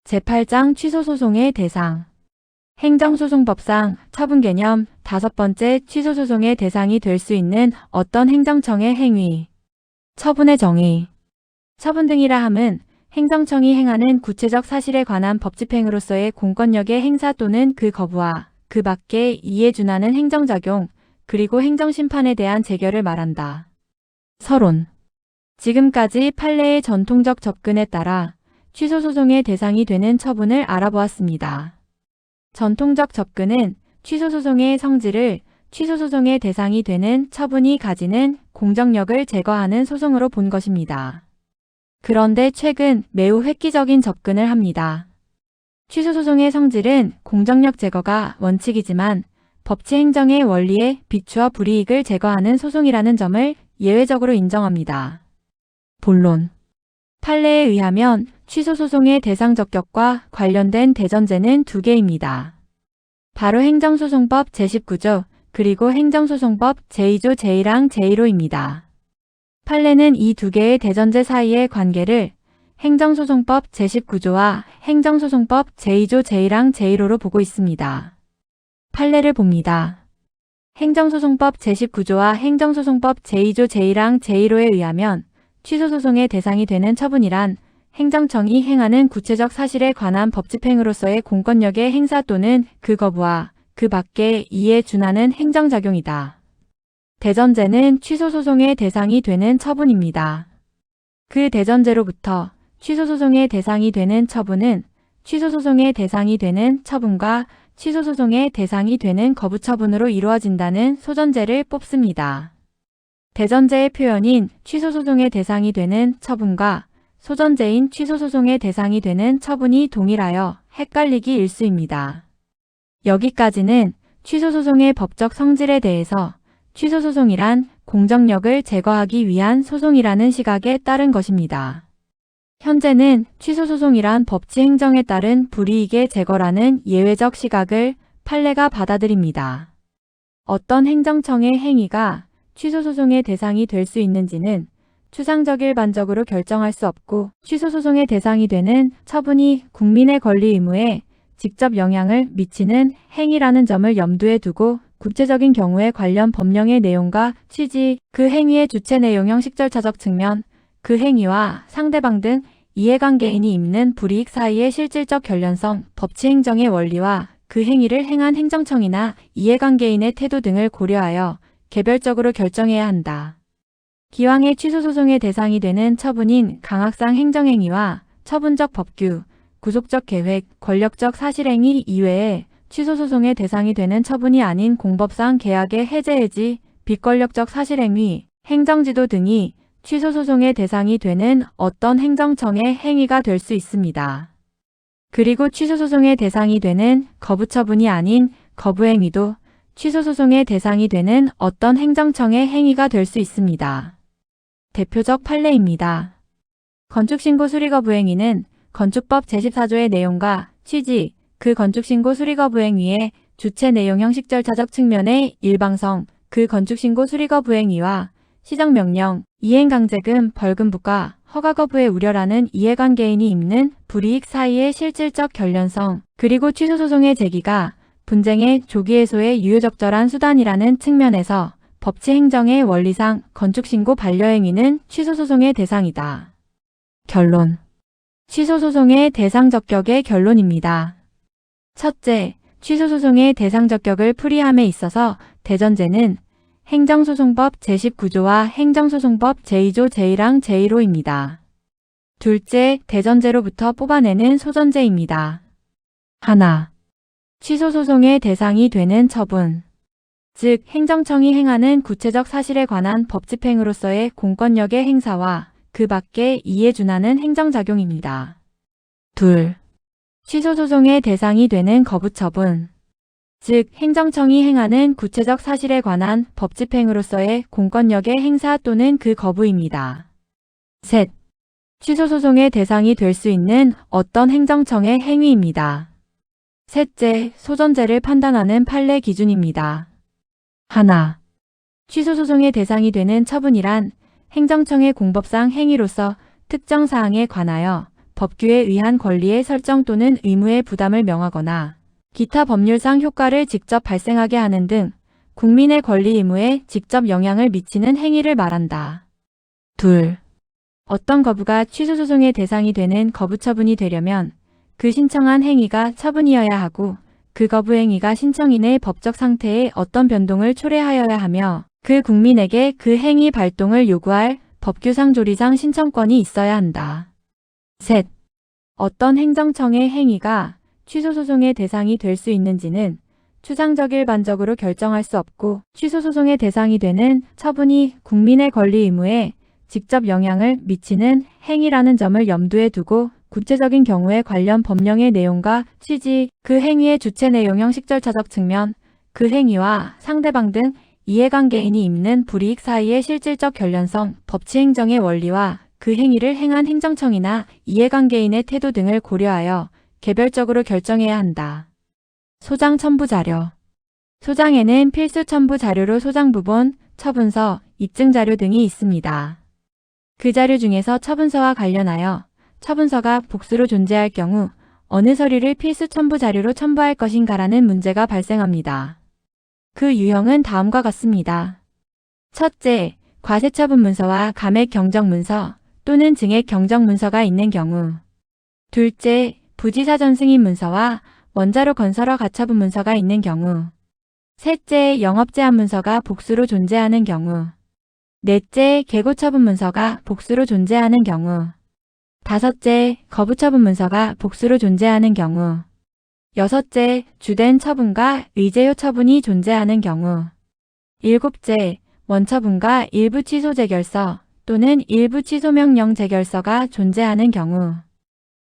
제8장 취소소송의 대상. 행정소송법상 처분 개념 5번째 취소소송의 대상이 될 수 있는 어떤 행정청의 행위. 처분의 정의. 처분 등이라 함은 행정청이 행하는 구체적 사실에 관한 법집행으로서의 공권력의 행사 또는 그 거부와 그 밖에 이에 준하는 행정작용, 그리고 행정심판에 대한 재결을 말한다. 서론. 지금까지 판례의 전통적 접근에 따라 취소소송의 대상이 되는 처분을 알아보았습니다. 전통적 접근은 취소소송의 성질을 취소소송의 대상이 되는 처분이 가지는 공정력을 제거하는 소송으로 본 것입니다. 그런데 최근 매우 획기적인 접근을 합니다. 취소소송의 성질은 공정력 제거가 원칙이지만 법치행정의 원리에 비추어 불이익을 제거하는 소송이라는 점을 예외적으로 인정합니다. 본론. 판례에 의하면 취소소송의 대상 적격과 관련된 대전제는 2개입니다. 바로 행정소송법 제19조 그리고 행정소송법 제2조 제1항 제1호입니다. 판례는 이 2개의 대전제 사이의 관계를 행정소송법 제19조와 행정소송법 제2조 제1항 제1호로 보고 있습니다. 판례를 봅니다. 행정소송법 제19조와 행정소송법 제2조 제1항 제1호에 의하면 취소소송의 대상이 되는 처분이란 행정청이 행하는 구체적 사실에 관한 법집행으로서의 공권력의 행사 또는 그 거부와 그 밖에 이에 준하는 행정작용이다. 대전제는 취소소송의 대상이 되는 처분입니다. 그 대전제로부터 취소소송의 대상이 되는 처분은 취소소송의 대상이 되는 처분과 취소소송의 대상이 되는 거부처분으로 이루어진다는 소전제를 뽑습니다. 대전제의 표현인 취소소송의 대상이 되는 처분과 소전제인 취소소송의 대상이 되는 처분이 동일하여 헷갈리기 일쑤입니다. 여기까지는 취소소송의 법적 성질에 대해서 취소소송이란 공정력을 제거하기 위한 소송이라는 시각에 따른 것입니다. 현재는 취소소송이란 법치행정에 따른 불이익의 제거라는 예외적 시각을 판례가 받아들입니다. 어떤 행정청의 행위가 취소소송의 대상이 될 수 있는지는 추상적 일반적으로 결정할 수 없고 취소소송의 대상이 되는 처분이 국민의 권리 의무에 직접 영향을 미치는 행위라는 점을 염두에 두고 구체적인 경우에 관련 법령의 내용과 취지, 그 행위의 주체 내용 형식절차적 측면, 그 행위와 상대방 등 이해관계인이 입는 불이익 사이의 실질적 관련성, 법치행정의 원리와 그 행위를 행한 행정청이나 이해관계인의 태도 등을 고려하여 개별적으로 결정해야 한다. 기왕의 취소소송의 대상이 되는 처분인 강학상 행정행위와 처분적 법규, 구속적 계획, 권력적 사실행위 이외에 취소소송의 대상이 되는 처분이 아닌 공법상 계약의 해제, 비권력적 사실행위, 행정지도 등이 취소소송의 대상이 되는 어떤 행정청의 행위가 될 수 있습니다. 그리고 취소소송의 대상이 되는 거부처분이 아닌 거부행위도 취소소송의 대상이 되는 어떤 행정청의 행위가 될 수 있습니다. 대표적 판례입니다. 건축신고 수리거부행위는 건축법 제14조의 내용과 취지, 그 건축신고 수리거부행위의 주체 내용 형식절차적 측면의 일방성, 그 건축신고 수리거부행위와 시정명령, 이행강제금, 벌금부과 허가거부의 우려라는 이해관계인이 입는 불이익 사이의 실질적 관련성, 그리고 취소소송의 제기가 분쟁의 조기 해소의 유효적절한 수단이라는 측면에서 법치행정의 원리상 건축신고 반려행위는 취소소송의 대상이다. 결론. 취소소송의 대상 적격의 결론입니다. 첫째, 취소소송의 대상 적격을 풀이함에 있어서 대전제는 행정소송법 제19조와 행정소송법 제2조 제1항 제1호입니다. 둘째, 대전제로부터 뽑아내는 소전제입니다. 하나. 취소소송의 대상이 되는 처분, 즉 행정청이 행하는 구체적 사실에 관한 법집행으로서의 공권력의 행사와 그 밖에 이에 준하는 행정작용입니다. 둘. 취소소송의 대상이 되는 거부처분, 즉 행정청이 행하는 구체적 사실에 관한 법집행으로서의 공권력의 행사 또는 그 거부입니다. 셋. 취소소송의 대상이 될 수 있는 어떤 행정청의 행위입니다. 셋째, 소전제를 판단하는 판례 기준입니다. 하나. 취소소송의 대상이 되는 처분이란 행정청의 공법상 행위로서 특정 사항에 관하여 법규에 의한 권리의 설정 또는 의무의 부담을 명하거나 기타 법률상 효과를 직접 발생하게 하는 등 국민의 권리 의무에 직접 영향을 미치는 행위를 말한다. 2. 어떤 거부가 취소소송의 대상이 되는 거부처분이 되려면 그 신청한 행위가 처분이어야 하고 그 거부 행위가 신청인의 법적 상태에 어떤 변동을 초래하여야 하며 그 국민에게 그 행위 발동을 요구할 법규상 조리상 신청권이 있어야 한다. 셋. 어떤 행정청의 행위가 취소소송의 대상이 될 수 있는지는 추상적 일반적으로 결정할 수 없고 취소소송의 대상이 되는 처분이 국민의 권리 의무에 직접 영향을 미치는 행위라는 점을 염두에 두고 구체적인 경우에 관련 법령의 내용과 취지, 그 행위의 주체 내용 형식절차적 측면, 그 행위와 상대방 등 이해관계인이 입는 불이익 사이의 실질적 관련성, 법치행정의 원리와 그 행위를 행한 행정청이나 이해관계인의 태도 등을 고려하여 개별적으로 결정해야 한다. 소장 첨부 자료. 소장에는 필수 첨부 자료로 소장부본, 처분서, 입증 자료 등이 있습니다. 그 자료 중에서 처분서와 관련하여 처분서가 복수로 존재할 경우 어느 서류를 필수 첨부 자료로 첨부할 것인가라는 문제가 발생합니다. 그 유형은 다음과 같습니다. 첫째, 과세처분 문서와 감액 경정 문서 또는 증액 경정 문서가 있는 경우. 둘째, 부지사전 승인 문서와 원자로 건설허 가처분 문서가 있는 경우. 셋째, 영업제한 문서가 복수로 존재하는 경우. 넷째, 개고처분 문서가 복수로 존재하는 경우. 다섯째, 거부처분 문서가 복수로 존재하는 경우. 여섯째, 주된 처분과 의제효 처분이 존재하는 경우. 일곱째, 원처분과 일부 취소 재결서 또는 일부 취소명령 재결서가 존재하는 경우.